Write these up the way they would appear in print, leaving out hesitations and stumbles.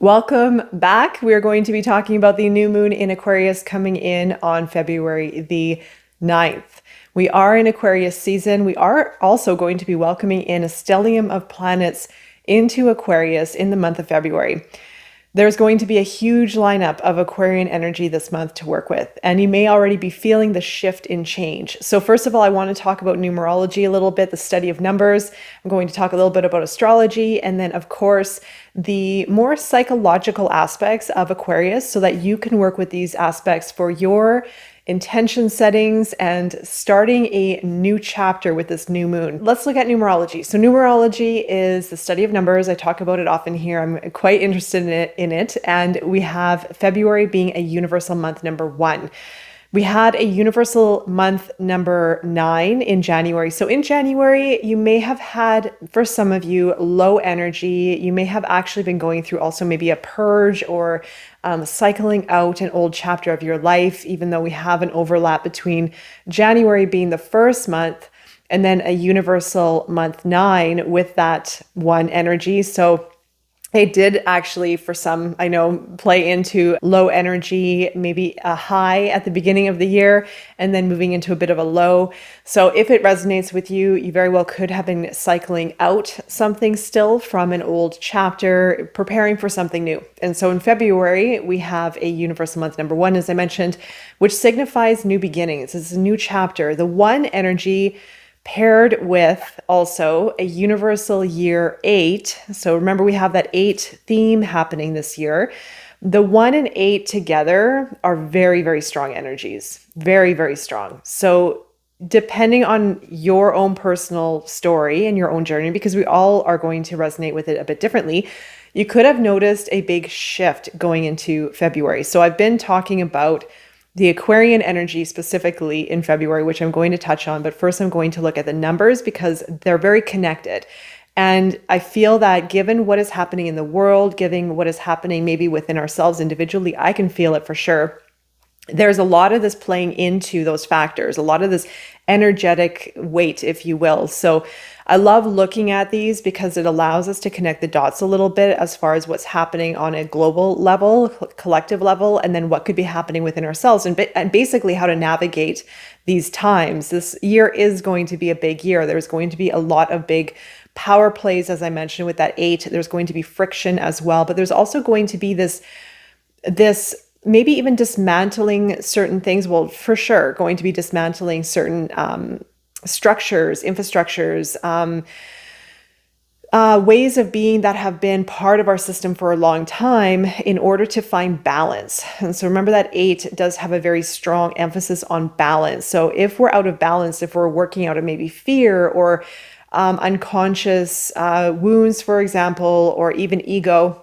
Welcome back. We are going to be talking about the new moon in Aquarius coming in on February the 9th. We are in Aquarius season. We are also going to be welcoming in a stellium of planets into Aquarius in the month of February. There's going to be a huge lineup of Aquarian energy this month to work with, and you may already be feeling the shift in change. So first of all, I want to talk about numerology a little bit, the study of numbers. I'm going to talk a little bit about astrology, and then of course, the more psychological aspects of Aquarius so that you can work with these aspects for your intention settings and starting a new chapter with this new moon. Let's look at numerology. So numerology is the study of numbers. I talk about it often here. I'm quite interested in it. And we have February being a universal month number 1. We had a universal month number 9 in January. So in January, you may have had, for some of you, low energy. You may have actually been going through also maybe a purge or cycling out an old chapter of your life, even though we have an overlap between January being the first month and then a universal month 9 with that one energy. So it did actually, for some, I know, play into low energy, maybe a high at the beginning of the year, and then moving into a bit of a low. So if it resonates with you, you very well could have been cycling out something still from an old chapter, preparing for something new. And so in February, we have a universal month number 1, as I mentioned, which signifies new beginnings. It's a new chapter. The 1 energy paired with also a universal year 8. So remember, we have that 8 theme happening this year. The 1 and 8 together are very, very strong energies. Very, very strong. So depending on your own personal story and your own journey, because we all are going to resonate with it a bit differently, you could have noticed a big shift going into February. So I've been talking about the Aquarian energy specifically in February, which I'm going to touch on. But first, I'm going to look at the numbers because they're very connected. And I feel that given what is happening in the world, given what is happening maybe within ourselves individually, I can feel it for sure. There's a lot of this playing into those factors, a lot of this energetic weight, if you will. So I love looking at these because it allows us to connect the dots a little bit as far as what's happening on a global level, collective level, and then what could be happening within ourselves and basically how to navigate these times. This year is going to be a big year. There's going to be a lot of big power plays, as I mentioned, with that 8. There's going to be friction as well, but there's also going to be this maybe even dismantling certain things. Well, for sure, going to be dismantling certain structures, infrastructures, ways of being that have been part of our system for a long time in order to find balance. And so remember that 8 does have a very strong emphasis on balance. So if we're out of balance, if we're working out of maybe fear or unconscious wounds, for example, or even ego,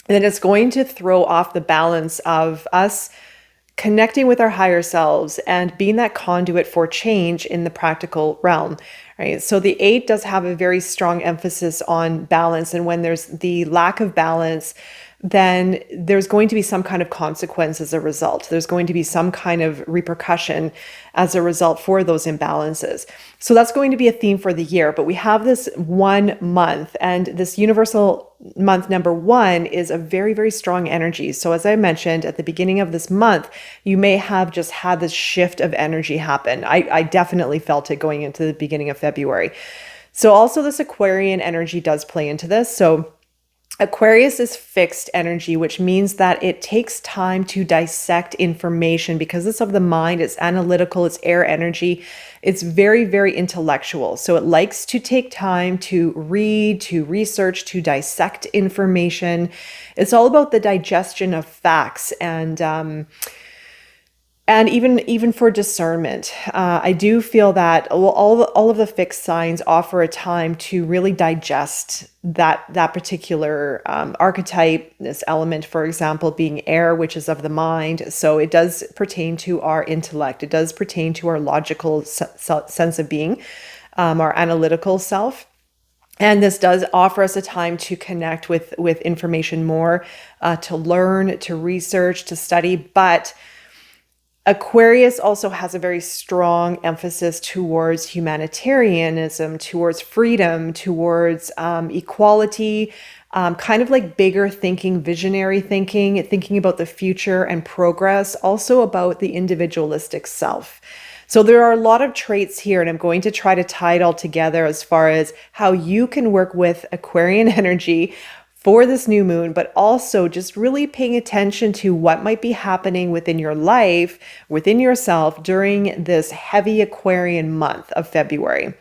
then it's going to throw off the balance of us connecting with our higher selves and being that conduit for change in the practical realm, right? So the 8 does have a very strong emphasis on balance. And when there's the lack of balance, then there's going to be some kind of consequence as a result. There's going to be some kind of repercussion as a result for those imbalances. So that's going to be a theme for the year. But we have this 1 month, and this universal month number 1 is a very, very strong energy. So as I mentioned at the beginning of this month, you may have just had this shift of energy happen. I definitely felt it going into the beginning of February. So also this Aquarian energy does play into this. So Aquarius is fixed energy, which means that it takes time to dissect information because it's of the mind, it's analytical, it's air energy. It's very, very intellectual. So it likes to take time to read, to research, to dissect information. It's all about the digestion of facts and even for discernment. I do feel that all of the fixed signs offer a time to really digest that particular archetype, this element, for example, being air, which is of the mind. So it does pertain to our intellect. It does pertain to our logical sense of being, our analytical self. And this does offer us a time to connect with information more, to learn, to research, to study. But Aquarius also has a very strong emphasis towards humanitarianism, towards freedom, towards equality, kind of like bigger thinking, visionary thinking, thinking about the future and progress, also about the individualistic self. So there are a lot of traits here, and I'm going to try to tie it all together as far as how you can work with Aquarian energy for this new moon, but also just really paying attention to what might be happening within your life, within yourself during this heavy Aquarian month of February.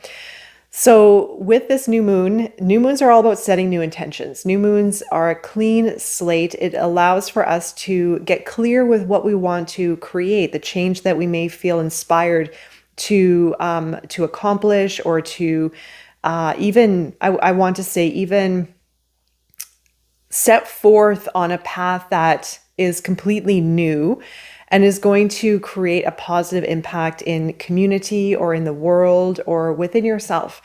So with this new moons are all about setting new intentions. New moons are a clean slate. It allows for us to get clear with what we want to create, the change that we may feel inspired to accomplish, or to even, I want to say, even set forth on a path that is completely new and is going to create a positive impact in community or in the world or within yourself.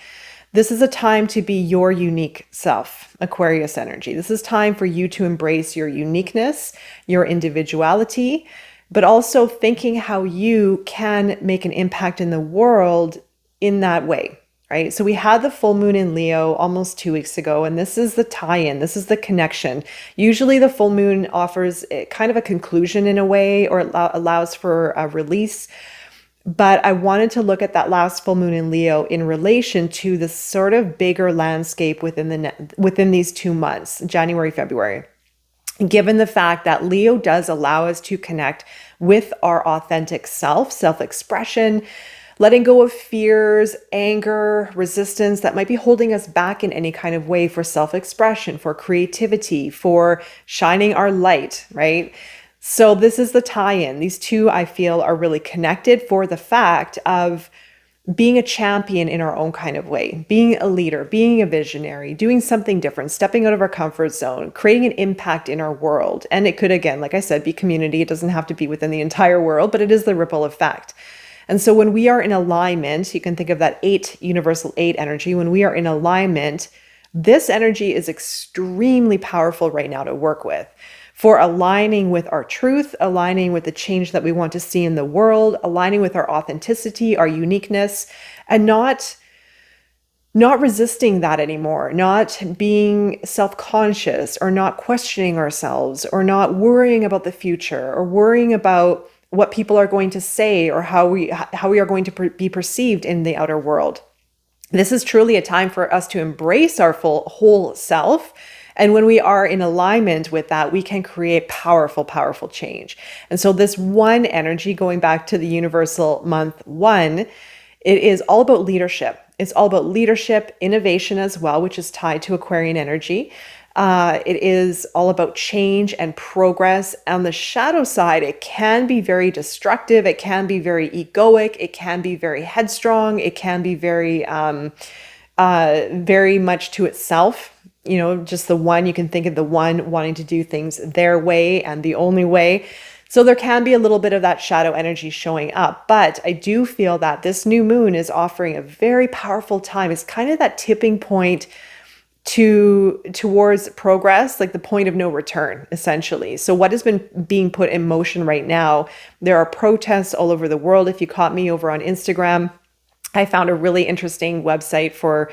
This is a time to be your unique self, Aquarius energy. This is time for you to embrace your uniqueness, your individuality, but also thinking how you can make an impact in the world in that way. Right? So we had the full moon in Leo almost 2 weeks ago, and this is the tie-in. This is the connection. Usually the full moon offers kind of a conclusion in a way, or allows for a release. But I wanted to look at that last full moon in Leo in relation to the sort of bigger landscape within these 2 months, January, February. Given the fact that Leo does allow us to connect with our authentic self-expression, letting go of fears, anger, resistance that might be holding us back in any kind of way for self-expression, for creativity, for shining our light, right? So this is the tie-in. These two, I feel, are really connected for the fact of being a champion in our own kind of way, being a leader, being a visionary, doing something different, stepping out of our comfort zone, creating an impact in our world. And it could, again, like I said, be community. It doesn't have to be within the entire world, but it is the ripple effect. And so when we are in alignment, you can think of that universal 8 energy. When we are in alignment, this energy is extremely powerful right now to work with, for aligning with our truth, aligning with the change that we want to see in the world, aligning with our authenticity, our uniqueness, and not resisting that anymore, not being self-conscious, or not questioning ourselves, or not worrying about the future, or worrying about what people are going to say, or how we are going to be perceived in the outer world. This is truly a time for us to embrace our whole self. And when we are in alignment with that, we can create powerful, powerful change. And so this one energy, going back to the universal month 1, it is all about leadership. It's all about leadership, innovation as well, which is tied to Aquarian energy. It is all about change and progress. On the shadow side, it can be very destructive. It can be very egoic. It can be very headstrong. It can be very, very much to itself. You know, just the one, you can think of the one wanting to do things their way and the only way. So there can be a little bit of that shadow energy showing up, but I do feel that this new moon is offering a very powerful time. It's kind of that tipping point towards progress, like the point of no return, essentially. So what has been being put in motion right now, there are protests all over the world. If you caught me over on Instagram, I found a really interesting website for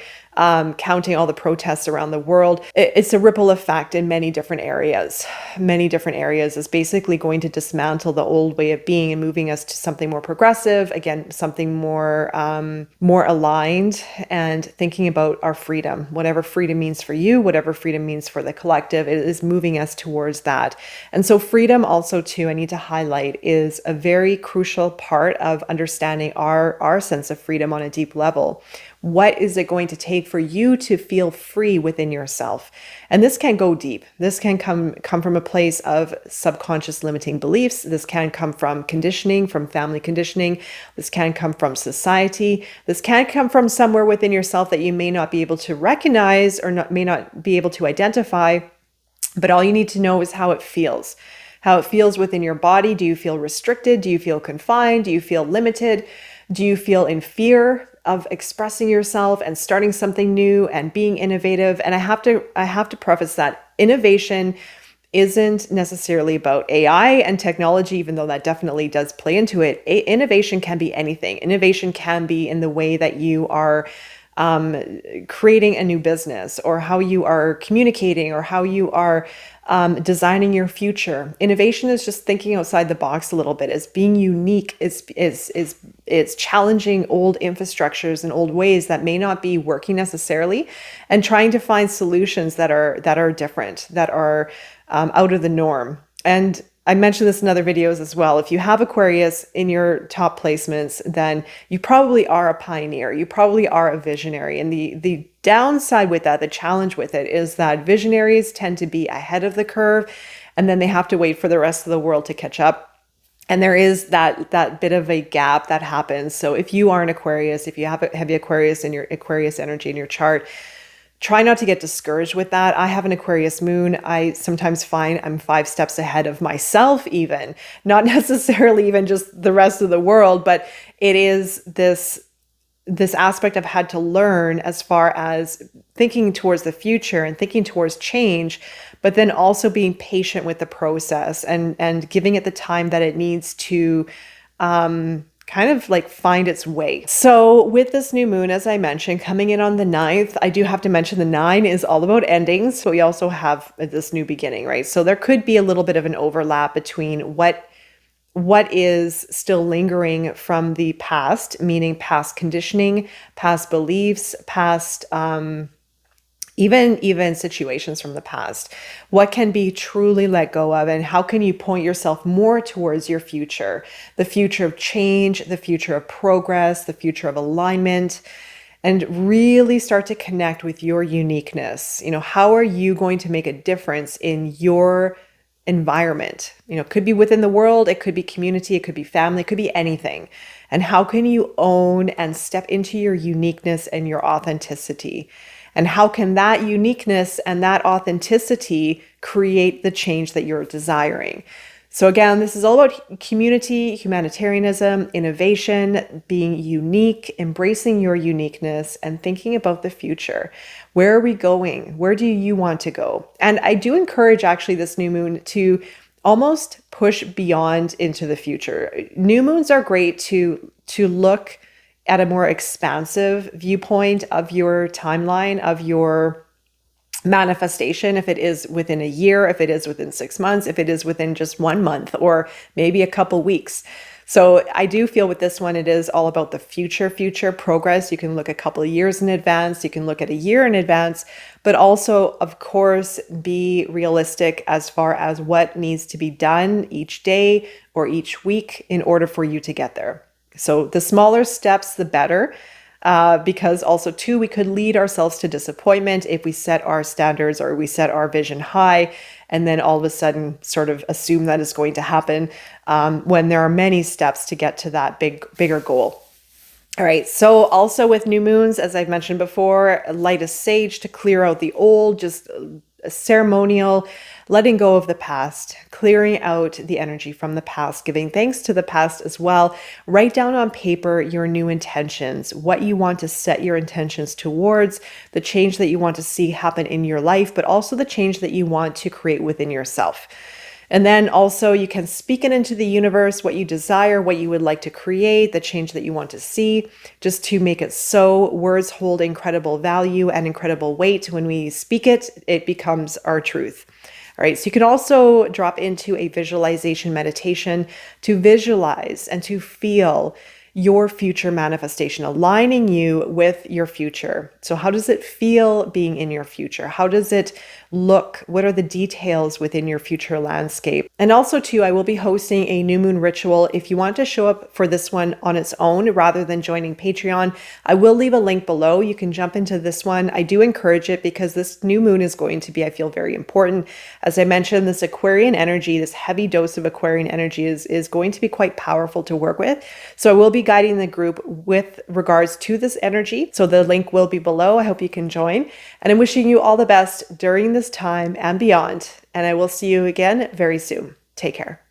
counting all the protests around the world. It's a ripple effect in many different areas. Many different areas is basically going to dismantle the old way of being and moving us to something more progressive. Again, something more aligned, and thinking about our freedom. Whatever freedom means for you, whatever freedom means for the collective, it is moving us towards that. And so freedom also too, I need to highlight, is a very crucial part of understanding our sense of freedom on a deep level. What is it going to take for you to feel free within yourself? And this can go deep. This can come from a place of subconscious limiting beliefs. This can come from conditioning, from family conditioning. This can come from society. This can come from somewhere within yourself that you may not be able to recognize, or may not be able to identify. But all you need to know is how it feels. How it feels within your body. Do you feel restricted? Do you feel confined? Do you feel limited? Do you feel in fear of expressing yourself and starting something new and being innovative? And I have to preface that innovation isn't necessarily about AI and technology, even though that definitely does play into it. Innovation can be anything. Innovation can be in the way that you are creating a new business, or how you are communicating, or how you are designing your future. Innovation is just thinking outside the box a little bit. It's being unique. It's challenging old infrastructures and old ways that may not be working necessarily, and trying to find solutions that are different, that are out of the norm. And I mentioned this in other videos as well. If you have Aquarius in your top placements, then you probably are a pioneer. You probably are a visionary. And the downside with that, the challenge with it, is that visionaries tend to be ahead of the curve, and then they have to wait for the rest of the world to catch up. And there is that bit of a gap that happens. So if you are an Aquarius, if you have a heavy Aquarius in your Aquarius energy in your chart, try not to get discouraged with that. I have an Aquarius moon. I sometimes find I'm 5 steps ahead of myself, even not necessarily even just the rest of the world, but it is this aspect I've had to learn as far as thinking towards the future and thinking towards change, but then also being patient with the process and giving it the time that it needs to kind of like find its way. So with this new moon, as I mentioned, coming in on the 9th, I do have to mention the 9 is all about endings, but we also have this new beginning, right? So there could be a little bit of an overlap between what is still lingering from the past, meaning past conditioning, past beliefs, past even situations from the past. What can be truly let go of, and how can you point yourself more towards your future, the future of change, the future of progress, the future of alignment, and really start to connect with your uniqueness. How are you going to make a difference in your environment? It could be within the world, it could be community, it could be family, it could be anything. And how can you own and step into your uniqueness and your authenticity? And how can that uniqueness and that authenticity create the change that you're desiring? So again, this is all about community, humanitarianism, innovation, being unique, embracing your uniqueness, and thinking about the future. Where are we going? Where do you want to go? And I do encourage actually this new moon to almost push beyond into the future. New moons are great to look at a more expansive viewpoint of your timeline, of your manifestation, if it is within a year, if it is within 6 months, if it is within just 1 month, or maybe a couple weeks. So I do feel with this one, it is all about the future progress. You can look a couple of years in advance, you can look at a year in advance, but also, of course, be realistic as far as what needs to be done each day or each week in order for you to get there. So the smaller steps, the better, because also too, we could lead ourselves to disappointment if we set our standards or we set our vision high, and then all of a sudden sort of assume that is going to happen when there are many steps to get to that bigger goal. All right. So also with new moons, as I've mentioned before, light a sage to clear out the old, just a ceremonial, letting go of the past, clearing out the energy from the past, giving thanks to the past as well. Write down on paper your new intentions, what you want to set your intentions towards, the change that you want to see happen in your life, but also the change that you want to create within yourself. And then also you can speak it into the universe, what you desire, what you would like to create, the change that you want to see, just to make it so. Words hold incredible value and incredible weight. When we speak it, it becomes our truth. All right, so you can also drop into a visualization meditation to visualize and to feel your future manifestation, aligning you with your future. So how does it feel being in your future? How does it look? What are the details within your future landscape? And also too, I will be hosting a new moon ritual. If you want to show up for this one on its own rather than joining Patreon, I will leave a link below. You can jump into this one. I do encourage it because this new moon is going to be, I feel, very important. As I mentioned, this Aquarian energy, this heavy dose of Aquarian energy is going to be quite powerful to work with. So I will be guiding the group with regards to this energy. So the link will be below. I hope you can join. And I'm wishing you all the best during this time and beyond. And I will see you again very soon. Take care.